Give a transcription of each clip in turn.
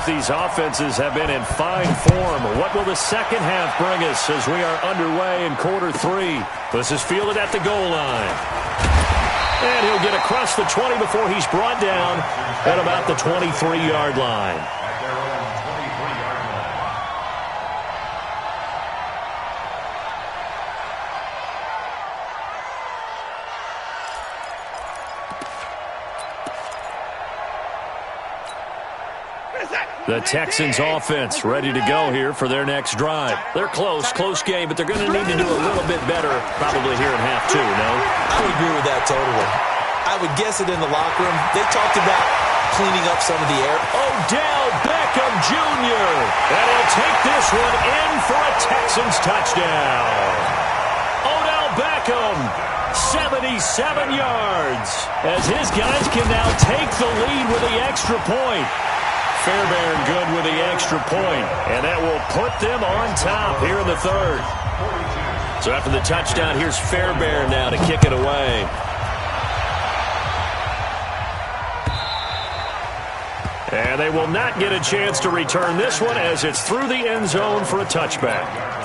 these offenses have been in fine form. What will the second half bring us as we are underway in quarter 3? This is fielded at the goal line. And he'll get across the 20 before he's brought down at about the 23-yard line. The Texans offense ready to go here for their next drive. They're close game, but they're going to need to do a little bit better probably here in half 2, no? I would agree with that totally. I would guess it in the locker room. They talked about cleaning up some of the air. Odell Beckham Jr. And he'll take this one in for a Texans touchdown. Odell Beckham, 77 yards, as his guys can now take the lead with the extra point. Fairbairn good with the extra point, and that will put them on top here in the third. So after the touchdown, here's Fairbairn now to kick it away. And they will not get a chance to return this one as it's through the end zone for a touchback.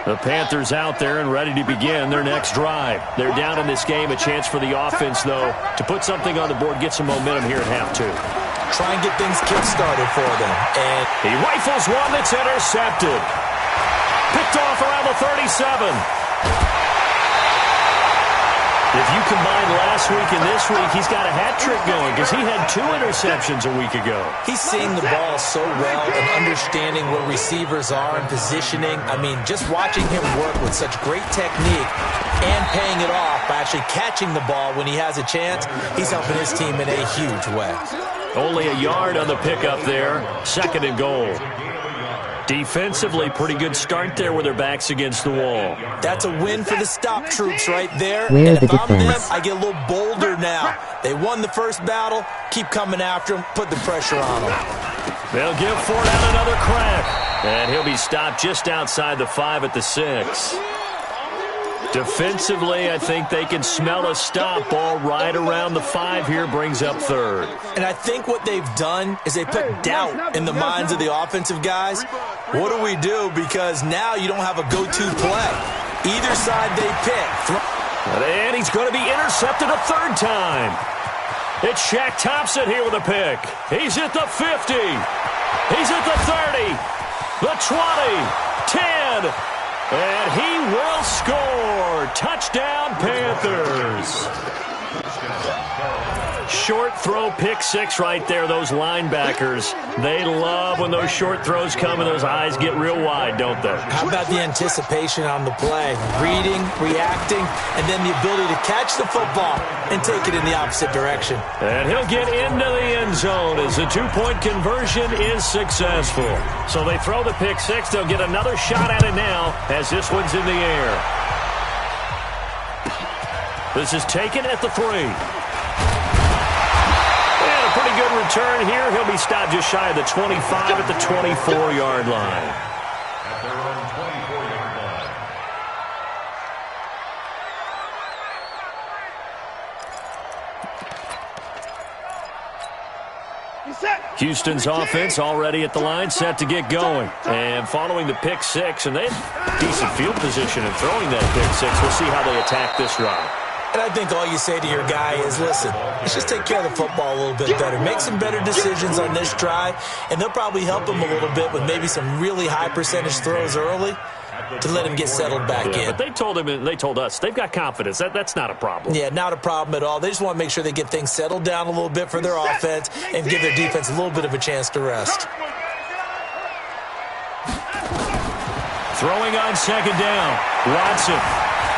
The Panthers out there and ready to begin their next drive. They're down in this game. A chance for the offense, though, to put something on the board, get some momentum here at half 2. Try and get things kick-started for them. And he rifles one that's intercepted. Picked off around the 37. If you combine last week and this week, he's got a hat trick going because he had 2 interceptions a week ago. He's seeing the ball so well and understanding where receivers are and positioning. I mean, just watching him work with such great technique and paying it off by actually catching the ball when he has a chance, he's helping his team in a huge way. Only a yard on the pickup there. 2nd and goal. Defensively, pretty good start there with their backs against the wall. That's a win for the stop troops right there. Where and the if I'm defense? them, I get a little bolder now. They won the first battle. Keep coming after them. Put the pressure on them. They'll give Fordham another crack. And he'll be stopped just outside the 5 at the 6. Defensively, I think they can smell a stop. Ball right around the 5 here, brings up 3rd. And I think what they've done is they put doubt in the minds of the offensive guys. What do we do? Because now you don't have a go-to play. Either side they pick. And he's going to be intercepted a 3rd time. It's Shaq Thompson here with a pick. He's at the 50. He's at the 30. The 20. 10. And he will score. Touchdown, Panthers. Short throw, pick 6 right there. Those linebackers, they love when those short throws come and those eyes get real wide, don't they? How about the anticipation on the play? Reading, reacting, and then the ability to catch the football and take it in the opposite direction. And he'll get into the end zone as the 2-point conversion is successful. So they throw the pick 6. They'll get another shot at it now as this one's in the air. This is taken at the 3. And a pretty good return here. He'll be stopped just shy of the 25 at the 24-yard line. At their own 24-yard line. Houston's offense already at the line, set to get going. And following the pick 6, and they have decent field position in throwing that pick 6. We'll see how they attack this drive. And I think all you say to your guy is, listen, let's just take care of the football a little bit better. Make some better decisions on this drive, and they'll probably help him a little bit with maybe some really high percentage throws early to let him get settled back in. But they told him, and they told us, they've got confidence. That's not a problem. Yeah, not a problem at all. They just want to make sure they get things settled down a little bit for their offense and give their defense a little bit of a chance to rest. Throwing on 2nd down. Watson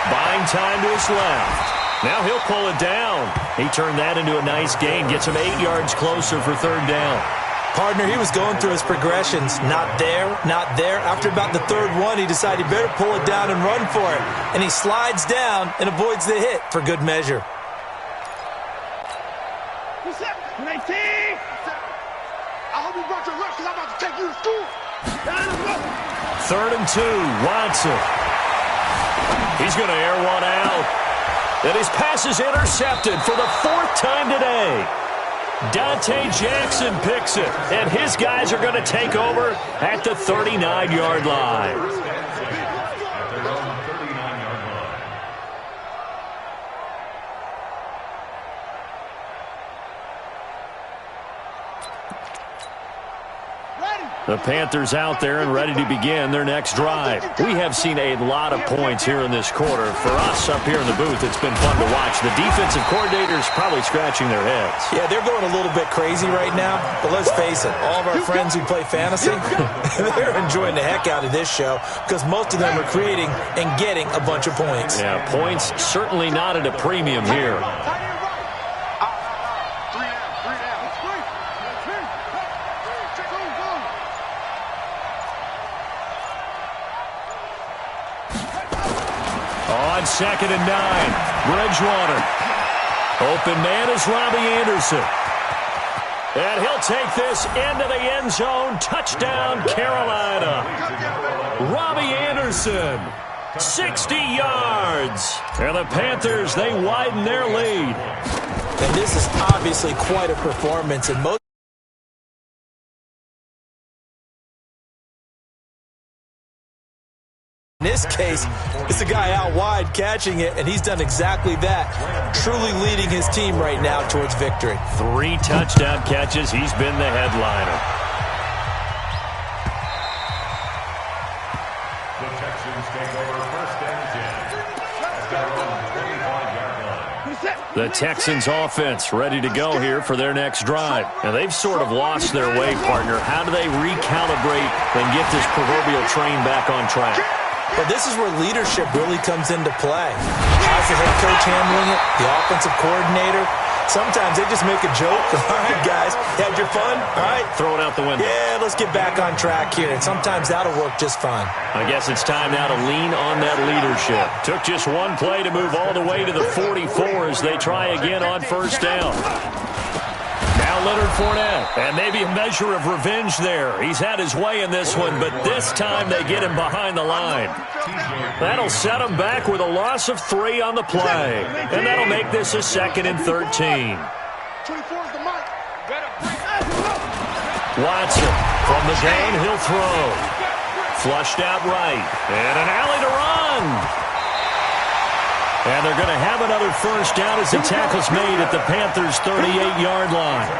buying time to his left. Now he'll pull it down. He turned that into a nice gain. Gets him 8 yards closer for 3rd down. Partner, he was going through his progressions. Not there, not there. After about the 3rd one, he decided he better pull it down and run for it. And he slides down and avoids the hit for good measure. Reset. 19. I hope you brought your lunch because I'm about to take you to school. 3rd and 2. Watson. He's going to air one out. And his pass is intercepted for the 4th time today. Dante Jackson picks it, and his guys are going to take over at the 39-yard line. The Panthers out there and ready to begin their next drive. We have seen a lot of points here in this quarter. For us up here in the booth, it's been fun to watch. The defensive coordinators probably scratching their heads. Yeah, they're going a little bit crazy right now. But let's face it, all of our friends who play fantasy, they're enjoying the heck out of this show because most of them are creating and getting a bunch of points. Yeah, points certainly not at a premium here. On 2nd and 9, Bridgewater. Open man is Robbie Anderson. And he'll take this into the end zone. Touchdown, Carolina. Robbie Anderson, 60 yards. And the Panthers, they widen their lead. And this is obviously quite a performance. And most in this case, it's a guy out wide catching it, and he's done exactly that, truly leading his team right now towards victory. 3 touchdown catches. He's been the headliner. The Texans take over 1st and 10. At their own 25-yard line. The Texans offense ready to go here for their next drive. And they've sort of lost their way, partner. How do they recalibrate and get this proverbial train back on track? Well, this is where leadership really comes into play. How's the head coach handling it? The offensive coordinator? Sometimes they just make a joke. All right, guys, had your fun? All right. Throw it out the window. Yeah, let's get back on track here. And sometimes that'll work just fine. I guess it's time now to lean on that leadership. Took just one play to move all the way to the 44 as they try again on 1st down. Now Leonard Fournette, and maybe a measure of revenge there. He's had his way in this one, but this time they get him behind the line. That'll set him back with a loss of 3 on the play, and that'll make this a 2nd and 13. Watson from the gun, he'll throw. Flushed out right, and an alley to run. And they're going to have another 1st down as the tackle's made at the Panthers' 38-yard line.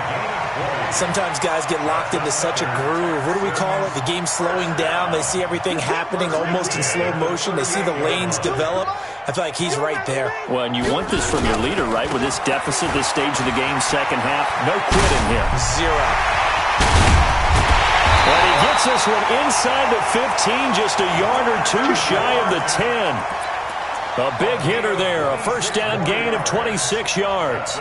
Sometimes guys get locked into such a groove. What do we call it? The game's slowing down. They see everything happening almost in slow motion. They see the lanes develop. I feel like he's right there. Well, and you want this from your leader, right? With this deficit, this stage of the game, 2nd half, no quitting here. 0. And he gets this one inside the 15, just a yard or 2 shy of the 10. A big hitter there, a 1st down gain of 26 yards.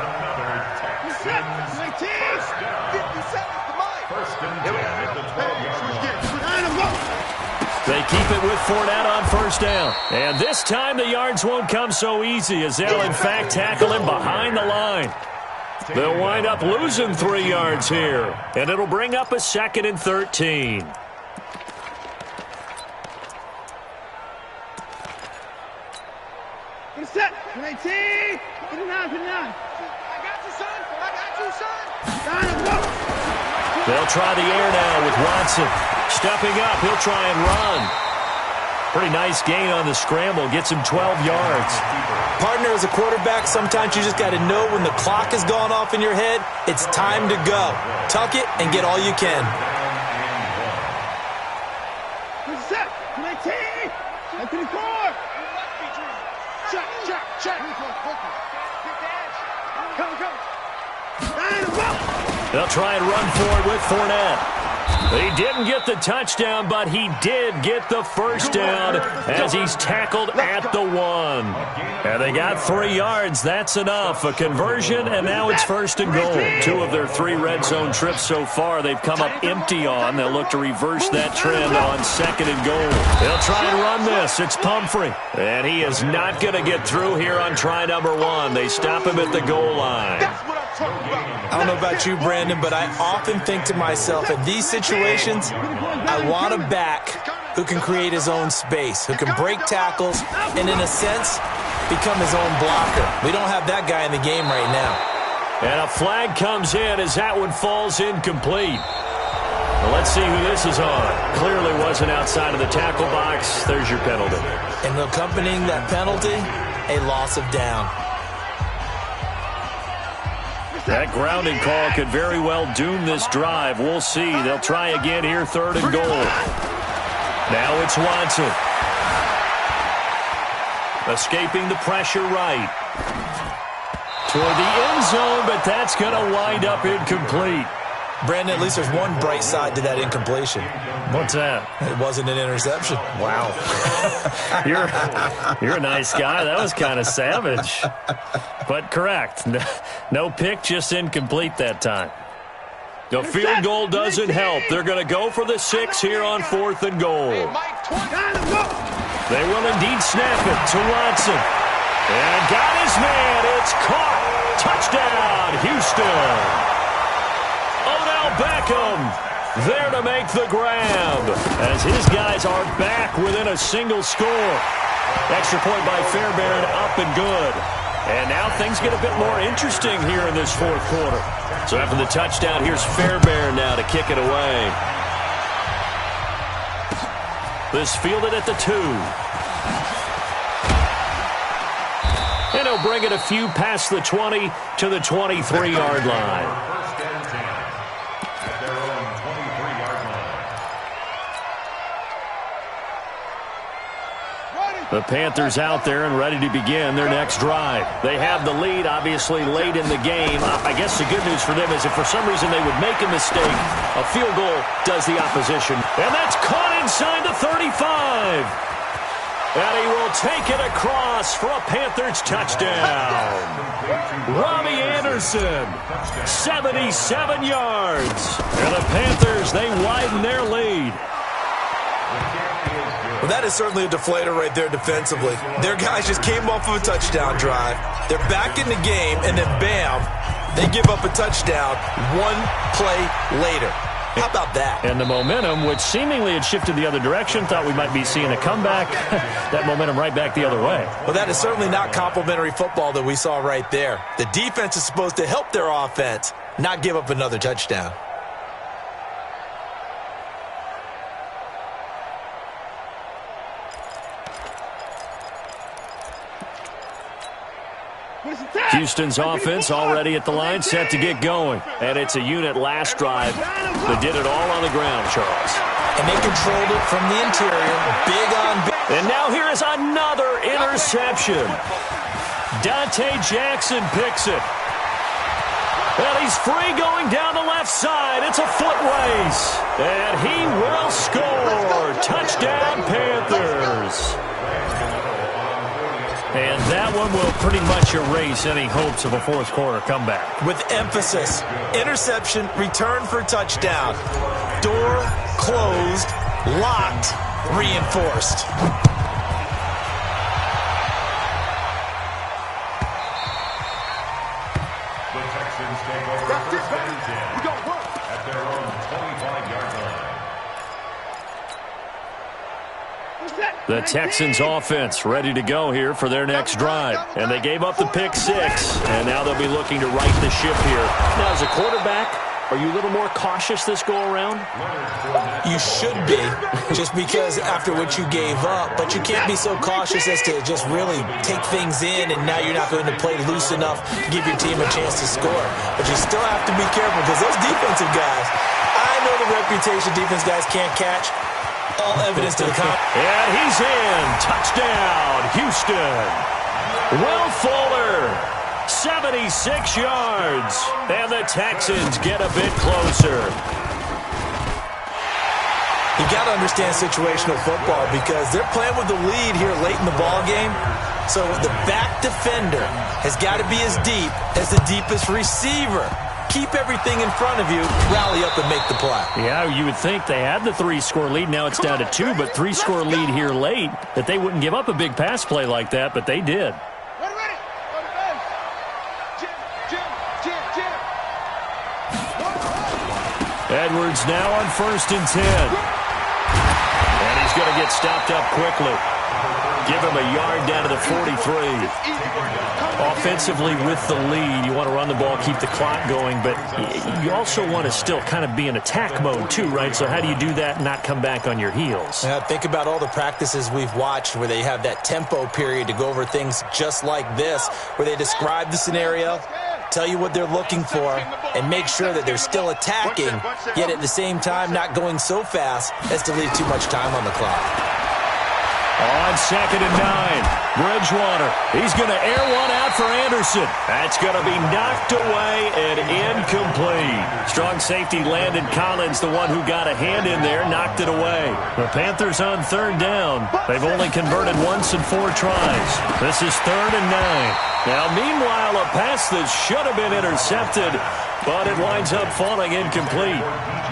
They keep it with Fournette on 1st down. And this time the yards won't come so easy as they'll in fact tackle him behind the line. They'll wind up losing 3 yards here. And it'll bring up a 2nd and 13. Set. 19. 59. I got you, son. They'll try the air now with Watson. Stepping up, he'll try and run. Pretty nice gain on the scramble. Gets him 12 yards. Partner, as a quarterback, sometimes you just got to know when the clock has gone off in your head, it's time to go. Tuck it and get all you can. Set. 19. 54. Check. Come. They'll try and run forward with Fournette. He didn't get the touchdown, but he did get the 1st down as he's tackled at the 1. And they got 3 yards. That's enough. A conversion, and now it's 1st and goal. 2 of their 3 red zone trips so far they've come up empty on. They'll look to reverse that trend on 2nd and goal. They'll try and run this. It's Pumphrey. And he is not going to get through here on try number 1. They stop him at the goal line. I don't know about you, Brandon, but I often think to myself, in these situations, I want a back who can create his own space, who can break tackles, and in a sense, become his own blocker. We don't have that guy in the game right now. And a flag comes in as that one falls incomplete. Well, let's see who this is on. Clearly wasn't outside of the tackle box. There's your penalty. And accompanying that penalty, a loss of down. That grounding call could very well doom this drive. We'll see. They'll try again here, 3rd and goal. Now it's Watson. Escaping the pressure right. Toward the end zone, but that's going to wind up incomplete. Brandon, at least there's one bright side to that incompletion. What's that? It wasn't an interception. Wow. You're a nice guy. That was kind of savage. But correct. No pick, just incomplete that time. The field goal doesn't help. They're going to go for the 6 here on 4th and goal. They will indeed snap it to Watson. And got his man. It's caught. Touchdown, Houston. Beckham there to make the grab as his guys are back within a single score. Extra point by Fairbairn, up and good. And now things get a bit more interesting here in this 4th quarter. So after the touchdown, here's Fairbairn now to kick it away. This fielded at the 2. And he'll bring it a few past the 20 to the 23-yard line. The Panthers out there and ready to begin their next drive. They have the lead, obviously, late in the game. I guess the good news for them is if for some reason they would make a mistake, a field goal does the opposition. And that's caught inside the 35. And he will take it across for a Panthers touchdown. Robbie Anderson, 77 yards. And the Panthers, they widen their lead. Well, that is certainly a deflator right there defensively. Their guys just came off of a touchdown drive. They're back in the game, and then bam, they give up a touchdown 1 play later. How about that? And the momentum, which seemingly had shifted the other direction, thought we might be seeing a comeback. That momentum right back the other way. Well, that is certainly not complimentary football that we saw right there. The defense is supposed to help their offense, not give up another touchdown. Houston's offense already at the line, set to get going. And it's a unit last drive that did it all on the ground, Charles. And they controlled it from the interior, big on big. And now here is another interception. Dante Jackson picks it. And he's free going down the left side. It's a foot race. And he will score. Touchdown, Panthers. And that one will pretty much erase any hopes of a 4th quarter comeback. With emphasis, interception, return for touchdown. Door closed, locked, reinforced. The Texans take over first and 10 at their own 25-yard line. The Texans offense ready to go here for their next drive. And they gave up the pick 6, and now they'll be looking to right the ship here. Now, as a quarterback, are you a little more cautious this go-around? You should be, just because after what you gave up. But you can't be so cautious as to just really take things in, and now you're not going to play loose enough to give your team a chance to score. But you still have to be careful, because those defensive guys, I know the reputation defense guys can't catch. All evidence to the contrary. And he's in. Touchdown, Houston. Will Fuller, 76 yards. And the Texans get a bit closer. You got to understand situational football because they're playing with the lead here late in the ball game. So the back defender has got to be as deep as the deepest receiver. Keep everything in front of you, rally up and make the play. Yeah, you would think they had the 3-score lead. Now it's down to 2, but 3-score lead here late, that they wouldn't give up a big pass play like that, but they did. Ready. Jim. Edwards now on 1st and 10. And he's going to get stopped up quickly. Give him a yard down to the 43. Offensively with the lead, you want to run the ball, keep the clock going, but you also want to still kind of be in attack mode too, right? So how do you do that and not come back on your heels? Yeah, think about all the practices we've watched where they have that tempo period to go over things just like this, where they describe the scenario, tell you what they're looking for, and make sure that they're still attacking, yet at the same time not going so fast as to leave too much time on the clock. On 2nd and 9, Bridgewater. He's going to air one out for Anderson. That's going to be knocked away and incomplete. Strong safety Landon Collins, the one who got a hand in there, knocked it away. The Panthers on 3rd down. They've only converted once in 4 tries. This is 3rd and 9. Now, meanwhile, a pass that should have been intercepted, but it winds up falling incomplete.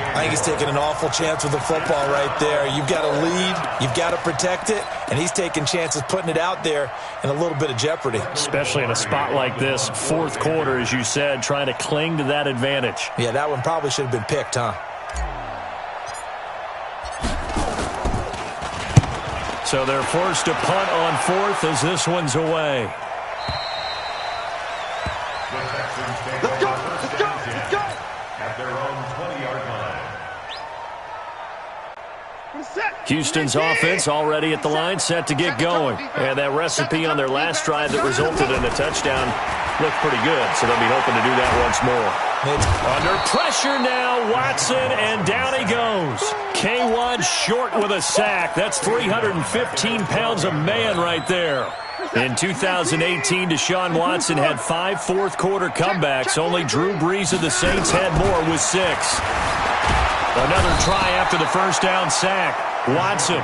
I think he's taking an awful chance with the football right there. You've got to lead, you've got to protect it, and he's taking chances putting it out there in a little bit of jeopardy. Especially in a spot like this, 4th quarter, as you said, trying to cling to that advantage. Yeah, that one probably should have been picked, huh? So they're forced to punt on 4th as this one's away. Let's go! Let's go! Let's go! At their own 20-yard line. Houston's offense already at the line, set to get going. And that recipe on their last drive that resulted in a touchdown looked pretty good, so they'll be hoping to do that once more. Under pressure now, Watson, and down he goes. K1 short with a sack. That's 315 pounds of man right there. In 2018, Deshaun Watson had 5 4th-quarter comebacks. Only Drew Brees of the Saints had more with 6. Another try after the first down sack. Watson.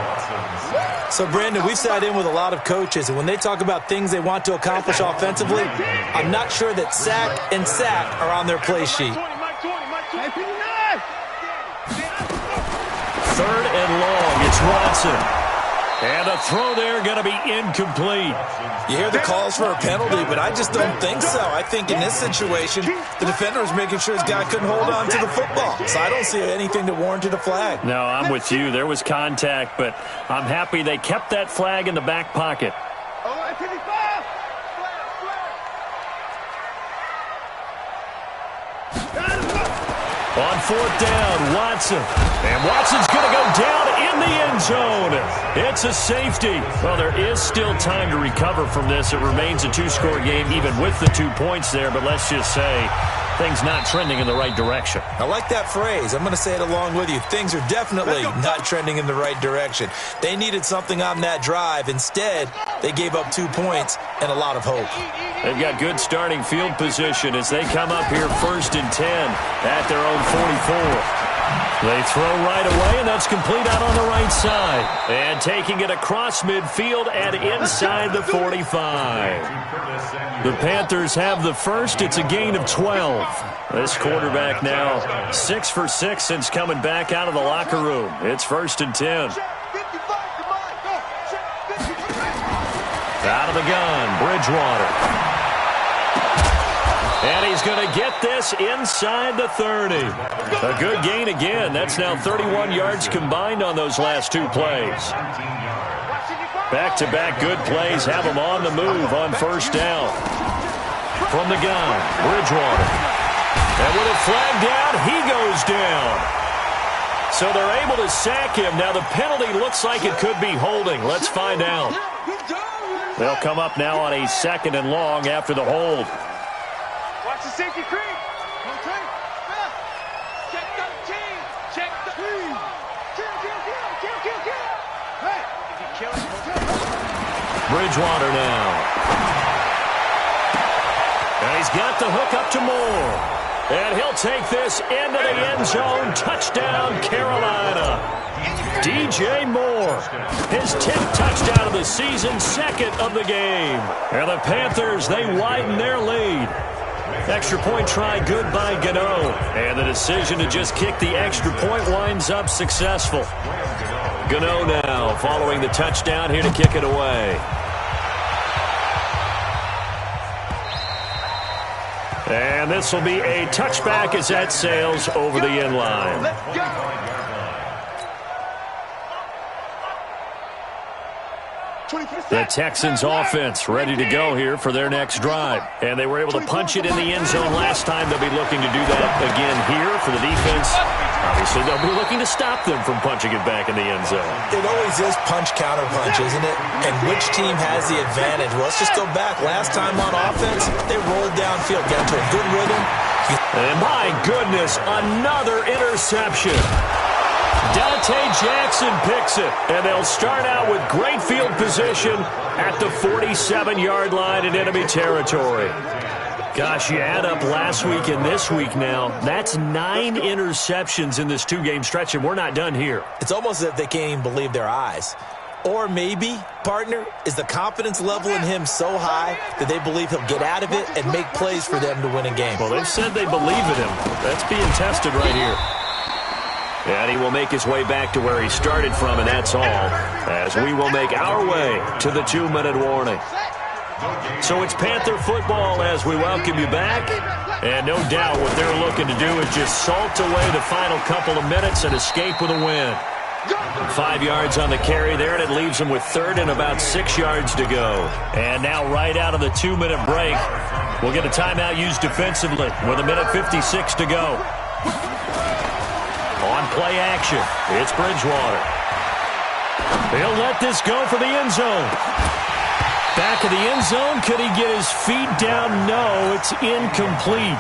So, Brandon, we've sat in with a lot of coaches, and when they talk about things they want to accomplish offensively, I'm not sure that sack and sack are on their play sheet. 3rd and long. It's Watson. And a throw there going to be incomplete. You hear the calls for a penalty, but I just don't think so. I think in this situation, the defender was making sure his guy couldn't hold on to the football. So I don't see anything that warranted a flag. No, I'm with you. There was contact, but I'm happy they kept that flag in the back pocket. On 4th down, Watson. And Watson's going to go down in the end zone. It's a safety. Well, there is still time to recover from this. It remains a 2-score game even with the 2 points there, but let's just say things not trending in the right direction. I like that phrase. I'm going to say it along with you. Things are definitely not trending in the right direction. They needed something on that drive. Instead, they gave up 2 points and a lot of hope. They've got good starting field position as they come up here 1st and 10 at their own 44. They throw right away, and that's complete out on the right side. And taking it across midfield and inside the 45. The Panthers have the first. It's a gain of 12. This quarterback now 6 for 6 since coming back out of the locker room. It's 1st and 10. Out of the gun, Bridgewater. And he's going to get this inside the 30. A good gain again. That's now 31 yards combined on those last 2 plays. Back-to-back good plays have him on the move on 1st down. From the gun, Bridgewater. And with a flag down, he goes down. So they're able to sack him. Now the penalty looks like it could be holding. Let's find out. They'll come up now on a 2nd and long after the hold. Watch the safety creep. Check the team. Check the team. Kill. Hey. If you kill him, Bridgewater now. And he's got the hook up to Moore. And he'll take this into the end zone. Touchdown, Carolina. DJ Moore, his 10th touchdown of the season, 2nd of the game. And the Panthers, they widen their lead. Extra point try good by Gano. And the decision to just kick the extra point winds up successful. Gano now following the touchdown here to kick it away. And this will be a touchback as that sails over the end line. Let's go. The Texans offense ready to go here for their next drive. And they were able to punch it in the end zone last time. They'll be looking to do that again here for the defense. Obviously, they'll be looking to stop them from punching it back in the end zone. It always is punch-counter-punch, isn't it? And which team has the advantage? Well, let's just go back. Last time on offense, they rolled downfield, got into a good rhythm. And my goodness, another interception. Dante Jackson picks it, and they'll start out with great field position at the 47-yard line in enemy territory. Gosh, you add up last week and this week now, that's 9 interceptions in this 2-game stretch, and we're not done here. It's almost as if they can't even believe their eyes. Or maybe, partner, is the confidence level in him so high that they believe he'll get out of it and make plays for them to win a game. Well, they've said they believe in him. That's being tested right here. And he will make his way back to where he started from, and that's all, as we will make our way to the 2-minute warning. So it's Panther football as we welcome you back. And no doubt what they're looking to do is just salt away the final couple of minutes and escape with a win. 5 yards on the carry there, and it leaves them with 3rd and about 6 yards to go. And now right out of the 2-minute break, we'll get a timeout used defensively with 1:56 to go. On play action, it's Bridgewater. He'll let this go for the end zone. Back of the end zone, could he get his feet down? No, it's incomplete.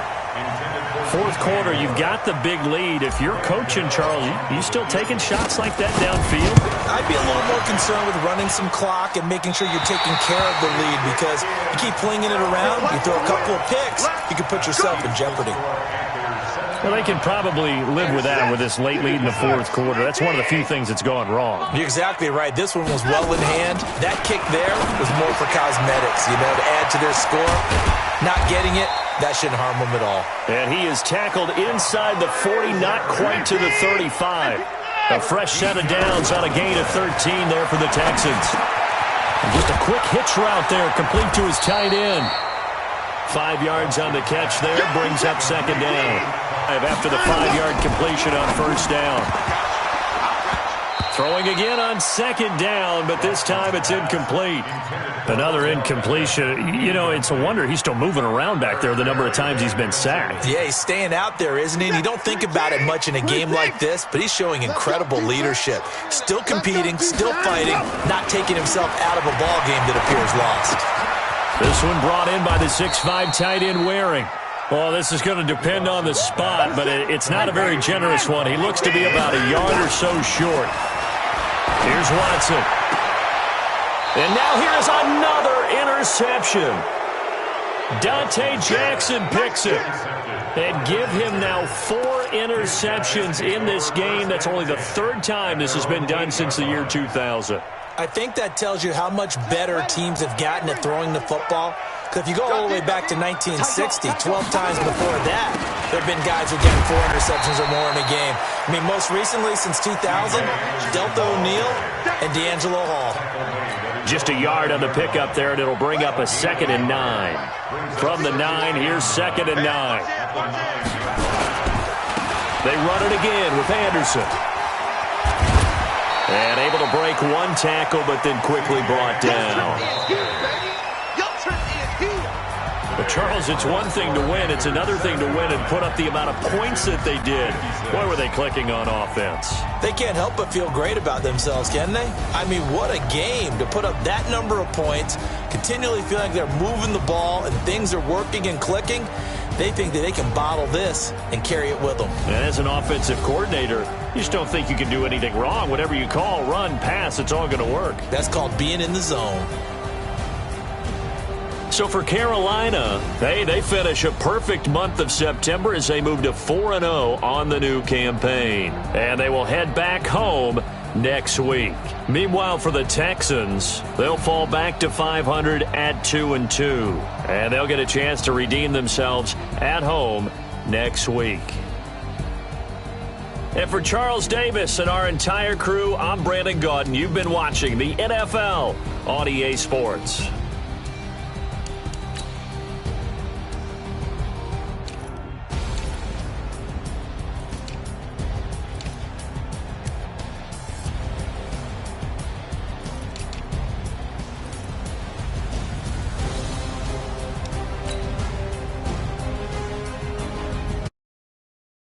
4th quarter, you've got the big lead. If you're coaching, Charles, you still taking shots like that downfield? I'd be a little more concerned with running some clock and making sure you're taking care of the lead, because you keep flinging it around, you throw a couple of picks, you can put yourself in jeopardy. Well, they can probably live with that with this late lead in the 4th quarter. That's one of the few things that's gone wrong. You're exactly right. This one was well in hand. That kick there was more for cosmetics, to add to their score. Not getting it, that shouldn't harm them at all. And he is tackled inside the 40, not quite to the 35. A fresh set of downs on a gain of 13 there for the Texans. And just a quick hitch route there, complete to his tight end. 5 yards on the catch there, brings up 2nd down. After the 5-yard completion on 1st down. Throwing again on 2nd down, but this time it's incomplete. Another incompletion. It's a wonder he's still moving around back there the number of times he's been sacked. Yeah, he's staying out there, isn't he? And you don't think about it much in a game like this, but he's showing incredible leadership. Still competing, still fighting, not taking himself out of a ball game that appears lost. This one brought in by the 6'5" tight end Waring. Well, this is going to depend on the spot, but it's not a very generous one. He looks to be about a yard or so short. Here's Watson. And now here's another interception. Dante Jackson picks it. And give him now 4 interceptions in this game. That's only the 3rd time this has been done since the year 2000. I think that tells you how much better teams have gotten at throwing the football. Because if you go all the way back to 1960, 12 times before that, there have been guys who get 4 interceptions or more in a game. I mean, most recently, since 2000, Delta O'Neal and D'Angelo Hall. Just a yard on the pickup there, and it'll bring up a 2nd and 9. From the 9, here's 2nd and 9. They run it again with Anderson. And able to break 1 tackle, but then quickly brought down. But, Charles, it's one thing to win. It's another thing to win and put up the amount of points that they did. Boy, were they clicking on offense. They can't help but feel great about themselves, can they? I mean, what a game to put up that number of points, continually feeling like they're moving the ball and things are working and clicking. They think that they can bottle this and carry it with them. And as an offensive coordinator, you just don't think you can do anything wrong. Whatever you call, run, pass, it's all going to work. That's called being in the zone. So for Carolina, they finish a perfect month of September as they move to 4-0 on the new campaign. And they will head back home next week. Meanwhile, for the Texans, they'll fall back to 500 at 2-2. And they'll get a chance to redeem themselves at home next week. And for Charles Davis and our entire crew, I'm Brandon Gaudin. You've been watching the NFL on EA Sports.